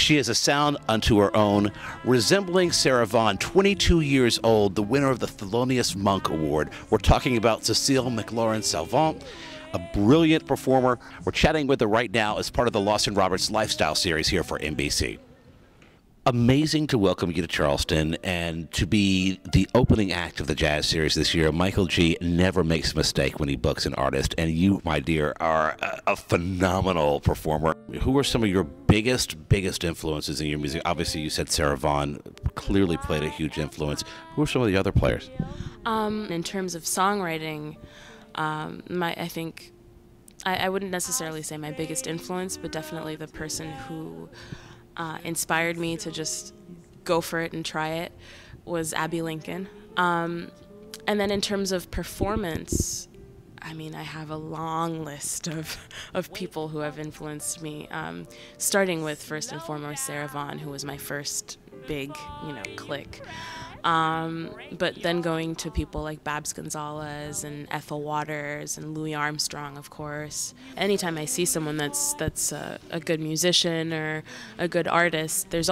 She has a sound unto her own, resembling Sarah Vaughan, 22 years old, the winner of the Thelonious Monk Award. We're talking about Cecile McLorin Salvant, a brilliant performer. We're chatting with her right now as part of the Lawson Roberts Lifestyle series here for NBC. Amazing to welcome you to Charleston and to be the opening act of the Jazz Series this year. Michael G. never makes a mistake when he books an artist, and you, my dear, are a phenomenal performer. Who are some of your biggest influences in your music? Obviously, you said Sarah Vaughan clearly played a huge influence. Who are some of the other players? In terms of songwriting, I think I wouldn't necessarily say my biggest influence, but definitely the person who inspired me to just go for it and try it was Abby Lincoln. And then in terms of performance, I mean, I have a long list of people who have influenced me, starting with first and foremost Sarah Vaughan, who was my first big, click. But then going to people like Babs Gonzalez and Ethel Waters and Louis Armstrong, of course. Anytime I see someone that's a good musician or a good artist, there's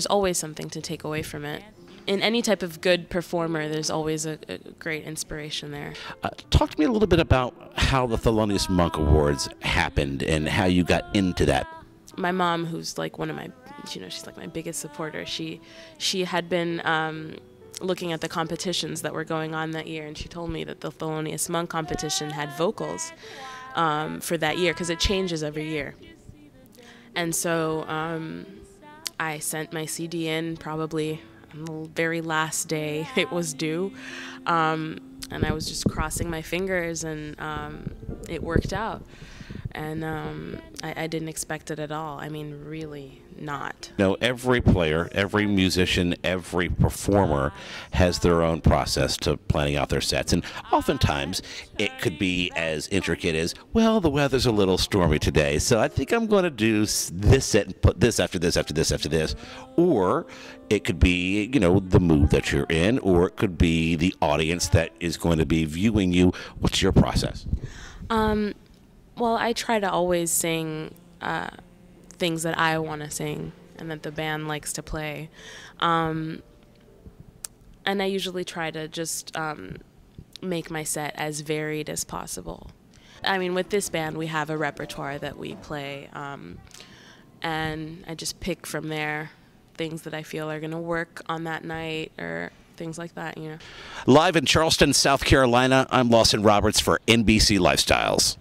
always something to take away from it. In any type of good performer, there's always a great inspiration there. Talk to me a little bit about how the Thelonious Monk Awards happened and how you got into that. My mom, who's like one of my, she's like my biggest supporter. She had been looking at the competitions that were going on that year, and she told me that the Thelonious Monk competition had vocals for that year because it changes every year. And so I sent my CD in probably on the very last day it was due, and I was just crossing my fingers, and it worked out. And I didn't expect it at all. I mean, really not. Every player, every musician, every performer has their own process to planning out their sets. And oftentimes it could be as intricate as, well, the weather's a little stormy today, so I think I'm going to do this set and put this after this, after this, after this. Or it could be, the mood that you're in, or it could be the audience that is going to be viewing you. What's your process? Well, I try to always sing things that I want to sing and that the band likes to play. And I usually try to just make my set as varied as possible. I mean, with this band, we have a repertoire that we play, and I just pick from there things that I feel are going to work on that night or things like that, Live in Charleston, South Carolina, I'm Lawson Roberts for NBC Lifestyles.